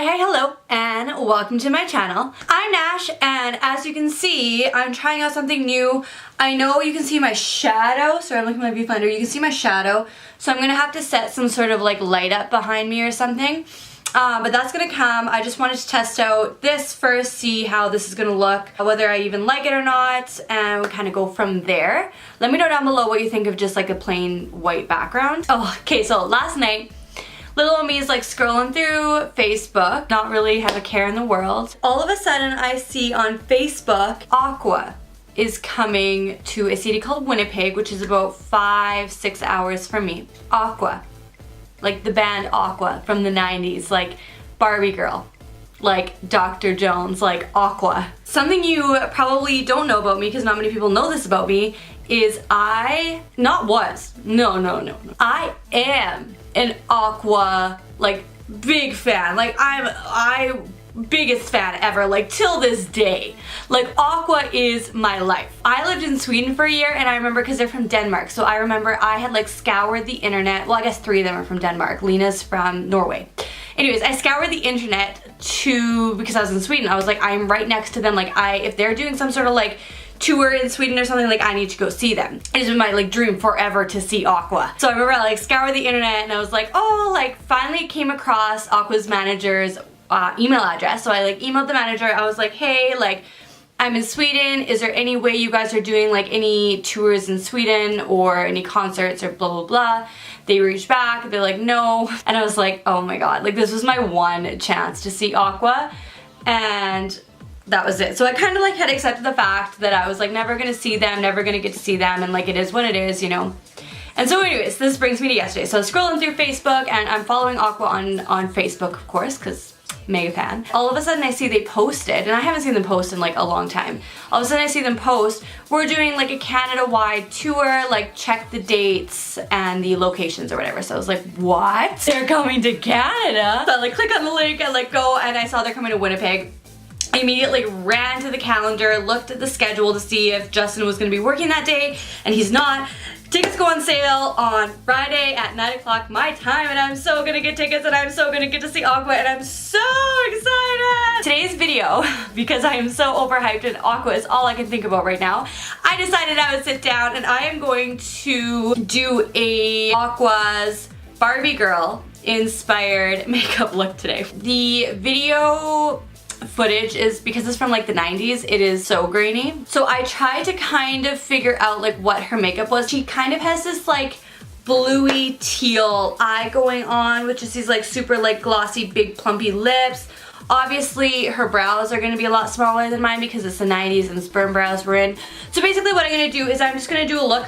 Hi, hello, and welcome to my channel. I'm Nash, and as you can see, I'm trying out something new. I know you can see my shadow, so I'm looking at my viewfinder, you can see my shadow, so I'm gonna have to set some sort of like light up behind me or something. But that's gonna come. I just wanted to test out this first, see how this is gonna look, whether I even like it or not, and we'll kind of go from there. Let me know down below what you think of just like a plain white background. Oh, okay, so last night, little old me is like scrolling through Facebook, not really have a care in the world. All of a sudden I see on Facebook, Aqua is coming to a city called Winnipeg, which is about 5-6 hours from me. Aqua. Like the band Aqua from the 90s, like Barbie Girl, like Dr. Jones, like Aqua. Something you probably don't know about me, because not many people know this about me, is I am an Aqua, like, big fan. Like, I biggest fan ever, like, till this day. Like, Aqua is my life. I lived in Sweden for a year, and I remember, because they're from Denmark, so I remember I had, like, scoured the internet. Well, I guess 3 of them are from Denmark. Lena's from Norway. Anyways, I scoured the internet because I was in Sweden. I was like, I'm right next to them. Like, if they're doing some sort of, like, tour in Sweden or something, like, I need to go see them. It's been my like dream forever to see Aqua. So I remember I like scoured the internet and I was like, oh, like finally came across Aqua's manager's email address. So I like emailed the manager. I was like, hey, like I'm in Sweden. Is there any way you guys are doing like any tours in Sweden or any concerts or blah blah blah? They reached back, they're like, no. And I was like, oh my god, like this was my one chance to see Aqua, and that was it. So I kind of like had accepted the fact that I was like never gonna see them, never gonna get to see them, and like it is what it is, you know. And so anyways, this brings me to yesterday. So I was scrolling through Facebook, and I'm following Aqua on Facebook, of course, because mega fan. All of a sudden I see they posted, and I haven't seen them post in like a long time. All of a sudden I see them post, we're doing like a Canada-wide tour, like check the dates and the locations or whatever. So I was like, what? They're coming to Canada? So I like click on the link and like go, and I saw they're coming to Winnipeg. I immediately ran to the calendar, looked at the schedule to see if Justin was going to be working that day, and he's not. Tickets go on sale on Friday at 9 o'clock my time, and I'm so gonna get tickets, and I'm so gonna get to see Aqua, and I'm so excited! Today's video, because I am so overhyped and Aqua is all I can think about right now, I decided I would sit down and I am going to do a Aqua's Barbie Girl inspired makeup look today. The video footage is, because it's from like the 90s, it is so grainy. So I tried to kind of figure out like what her makeup was. She kind of has this like bluey teal eye going on, which is these like super like glossy big plumpy lips. Obviously her brows are going to be a lot smaller than mine because it's the 90s and sperm brows were in. So basically what I'm going to do is I'm just going to do a look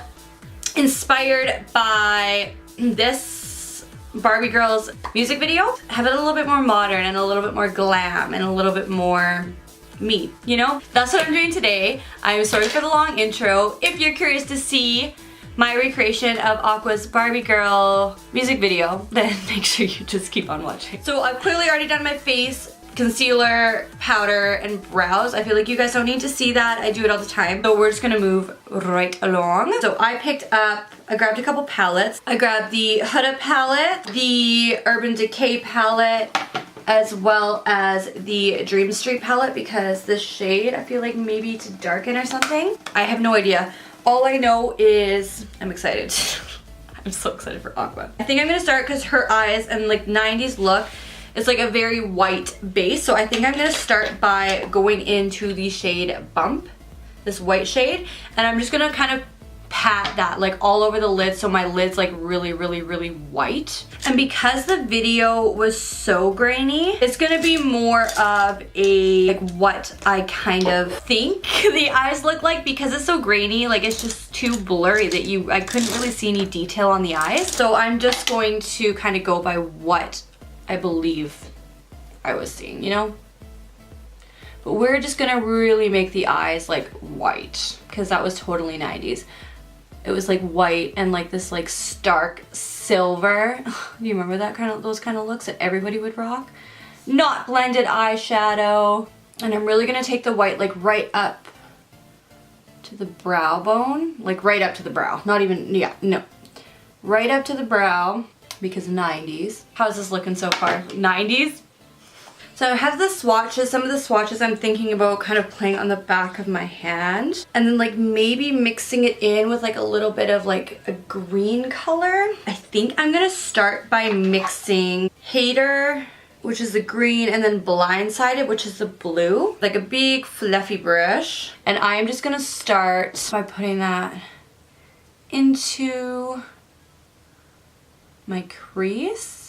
inspired by this Barbie Girl's music video. Have it a little bit more modern and a little bit more glam and a little bit more me, you know? That's what I'm doing today. I'm sorry for the long intro. If you're curious to see my recreation of Aqua's Barbie Girl music video, then make sure you just keep on watching. So I've clearly already done my face, concealer, powder, and brows. I feel like you guys don't need to see that. I do it all the time. So we're just gonna move right along. So I grabbed a couple palettes. I grabbed the Huda palette, the Urban Decay palette, as well as the Dream Street palette, because this shade I feel like maybe to darken or something. I have no idea. All I know is I'm excited. I'm so excited for Aqua. I think I'm gonna start because her eyes and like 90s look, it's like a very white base, so I think I'm gonna start by going into the shade Bump, this white shade, and I'm just gonna kind of pat that like all over the lid so my lid's like really white. And because the video was so grainy, it's gonna be more of a like what I kind of think the eyes look like, because it's so grainy, like it's just too blurry that I couldn't really see any detail on the eyes. So I'm just going to kind of go by what I believe I was seeing, you know? But we're just gonna really make the eyes like white, because that was totally 90s. It was like white and like this like stark silver. Do you remember those kind of looks that everybody would rock? Not blended eyeshadow. And I'm really gonna take the white like right up to the brow bone. Like right up to the brow. Not even, yeah, no. Right up to the brow. because 90s. How's this looking so far? 90s? So I have the swatches. Some of the swatches I'm thinking about kind of playing on the back of my hand. And then like maybe mixing it in with like a little bit of like a green color. I think I'm gonna start by mixing Hater, which is the green, and then Blindsided, which is the blue. Like a big fluffy brush. And I'm just gonna start by putting that into my crease.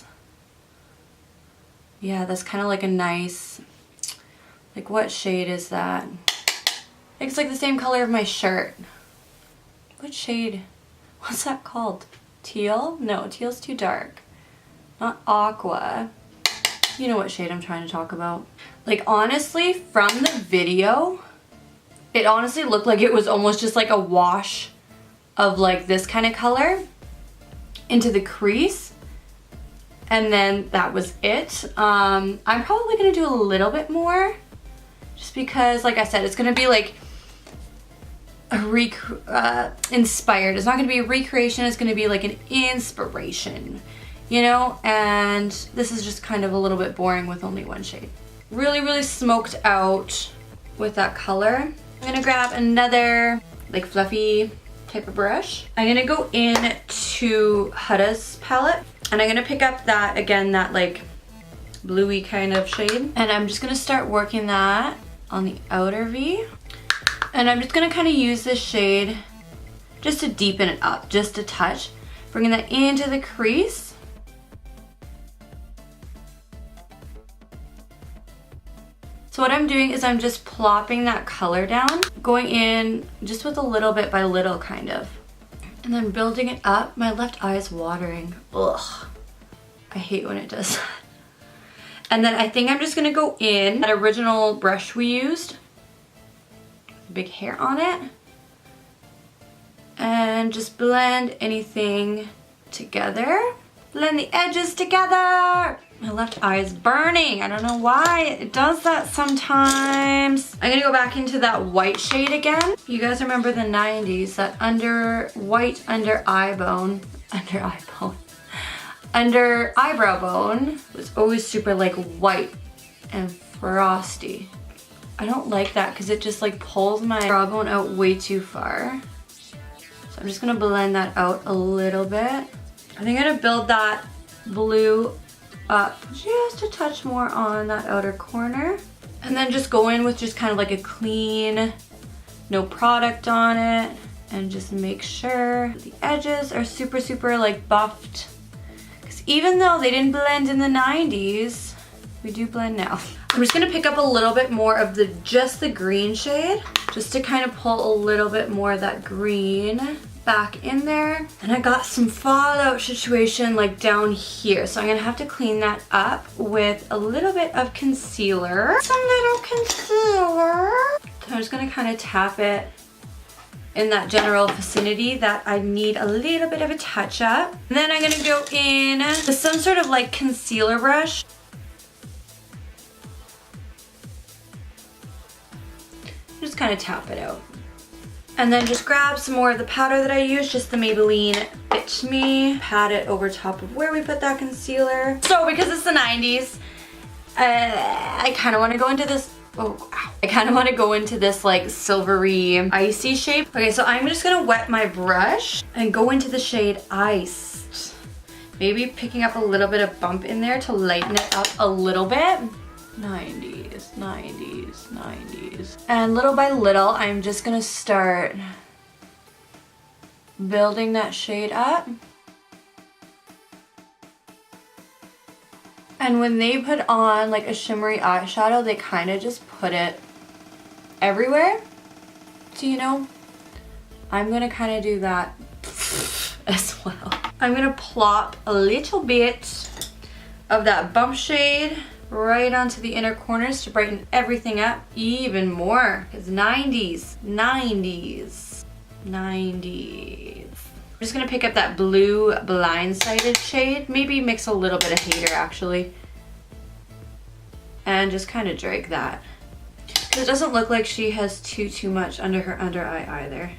Yeah, that's kind of like a nice, like what shade is that? It's like the same color of my shirt. What shade? What's that called? Teal? No, teal's too dark. Not aqua. You know what shade I'm trying to talk about. Like honestly, from the video, it honestly looked like it was almost just like a wash of like this kind of color into the crease. And then that was it. I'm probably gonna do a little bit more just because, like I said, it's gonna be like a inspired. It's not gonna be a recreation, it's gonna be like an inspiration, you know? And this is just kind of a little bit boring with only one shade. Really, really smoked out with that color. I'm gonna grab another like fluffy type of brush. I'm gonna go in to Huda's palette. And I'm gonna pick up that, again, that like bluey kind of shade. And I'm just gonna start working that on the outer V. And I'm just gonna kind of use this shade just to deepen it up, just a touch. Bringing that into the crease. So what I'm doing is I'm just plopping that color down, going in just with a little bit by little kind of. And then building it up. My left eye is watering. Ugh. I hate when it does that. And then I think I'm just gonna go in that original brush we used. Big hair on it. And just blend anything together. Blend the edges together. My left eye is burning. I don't know why it does that sometimes. I'm gonna go back into that white shade again. You guys remember the 90s, that white under eyebrow bone was always super like white and frosty. I don't like that because it just like pulls my brow bone out way too far. So I'm just gonna blend that out a little bit. I think I'm gonna build that blue up just a touch more on that outer corner. And then just go in with just kind of like a clean, no product on it. And just make sure the edges are super, super like buffed. Because even though they didn't blend in the 90s, we do blend now. I'm just gonna pick up a little bit more of just the green shade, just to kind of pull a little bit more of that green back in there. And I got some fallout situation like down here, so I'm gonna have to clean that up with a little bit of concealer. Some little concealer. So I'm just gonna kind of tap it in that general vicinity that I need a little bit of a touch up. And then I'm gonna go in with some sort of like concealer brush. Just kind of tap it out. And then just grab some more of the powder that I used, just the Maybelline Fit Me. Pat it over top of where we put that concealer. So because it's the 90s, I kind of want to go into this, I kind of want to go into this like silvery icy shape. Okay, so I'm just gonna wet my brush and go into the shade Iced. Maybe picking up a little bit of bump in there to lighten it up a little bit. 90s, 90s, 90s. And little by little, I'm just gonna start building that shade up. And when they put on like a shimmery eyeshadow, they kind of just put it everywhere. So, you know, I'm gonna kind of do that as well. I'm gonna plop a little bit of that bump shade right onto the inner corners to brighten everything up even more. Because 90s, 90s, 90s. I'm just gonna pick up that blue Blindsided shade. Maybe mix a little bit of Hater actually. And just kind of drag that. Because it doesn't look like she has too much under her under eye either.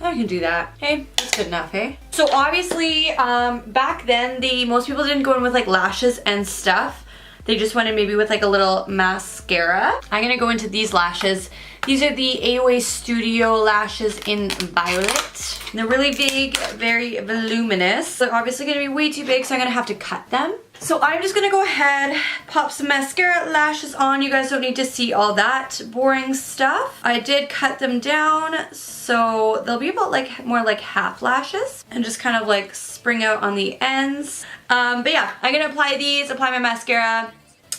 I can do that. Hey, that's good enough, hey? So obviously, back then, most people didn't go in with like lashes and stuff. they just wanted maybe with like a little mascara. I'm gonna go into these lashes. These are the AOA Studio lashes in Violet. They're really big, very voluminous. They're obviously gonna be way too big, so I'm gonna have to cut them. So I'm just gonna go ahead, pop some mascara lashes on. You guys don't need to see all that boring stuff. I did cut them down, so they'll be about like more like half lashes and just kind of like spring out on the ends. But yeah, I'm gonna apply these, apply my mascara,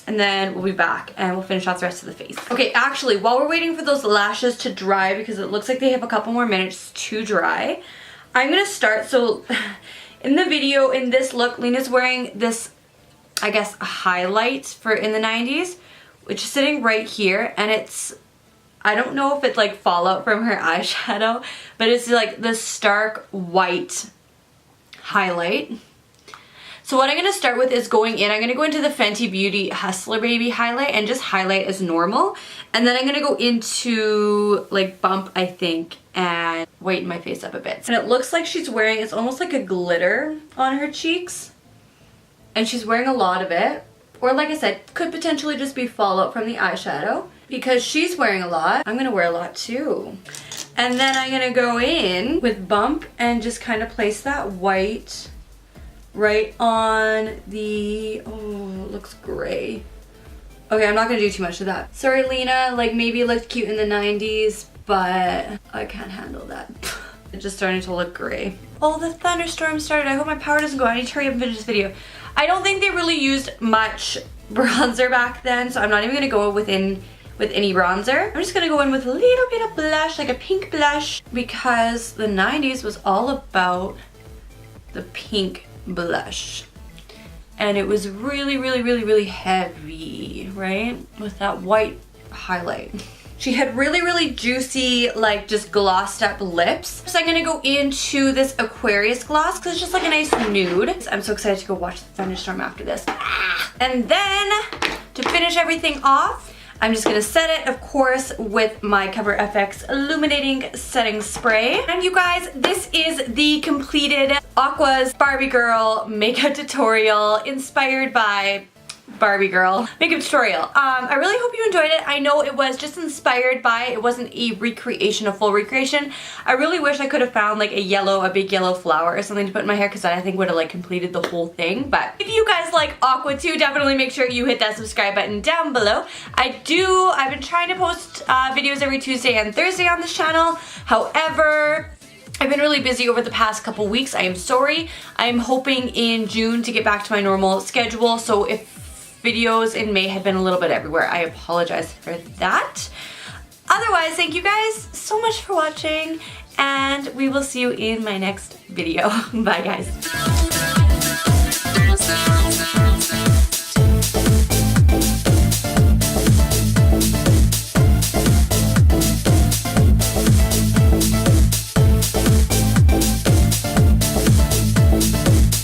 and then we'll be back and we'll finish off the rest of the face. Okay, actually, while we're waiting for those lashes to dry, because it looks like they have a couple more minutes to dry, I'm gonna start. So in the video, in this look, Lena's wearing this, I guess, a highlight for in the 90s, which is sitting right here, and it's, I don't know if it's like fallout from her eyeshadow, but it's like this stark white highlight. So what I'm going to start with is going in, I'm going to go into the Fenty Beauty Hustler Baby highlight and just highlight as normal. And then I'm going to go into like Bump, I think, and whiten my face up a bit. And it looks like she's wearing, it's almost like a glitter on her cheeks. And she's wearing a lot of it. Or like I said, could potentially just be fallout from the eyeshadow. Because she's wearing a lot, I'm going to wear a lot too. And then I'm going to go in with Bump and just kind of place that white right on the, oh, it looks gray. Okay, I'm not gonna do too much of that. Sorry, Lena, like maybe it looked cute in the 90s, but I can't handle that. It's just starting to look gray. Oh, the thunderstorm started. I hope my power doesn't go out. I need to hurry up and finish this video. I don't think they really used much bronzer back then, so I'm not even gonna go with any bronzer. I'm just gonna go in with a little bit of blush, like a pink blush, because the 90s was all about the pink blush, and it was really heavy, right, with that white highlight. She had really juicy, like just glossed up lips. So I'm gonna go into this Aquarius gloss because it's just like a nice nude. I'm so excited to go watch the thunderstorm after this. And then to finish everything off, I'm just gonna set it, of course, with my Cover FX Illuminating Setting Spray. And you guys, this is the completed Aqua's Barbie Girl makeup tutorial inspired by Barbie Girl makeup tutorial. I really hope you enjoyed it. I know it was just inspired by, it wasn't a recreation, a full recreation. I really wish I could have found like a big yellow flower or something to put in my hair, because I think would have like completed the whole thing. But if you guys like Aqua too, definitely make sure you hit that subscribe button down below. I've been trying to post videos every Tuesday and Thursday on this channel. However, I've been really busy over the past couple weeks. I am sorry. I'm hoping in June to get back to my normal schedule. So if videos in May have been a little bit everywhere, I apologize for that. Otherwise, thank you guys so much for watching, and we will see you in my next video. Bye, guys.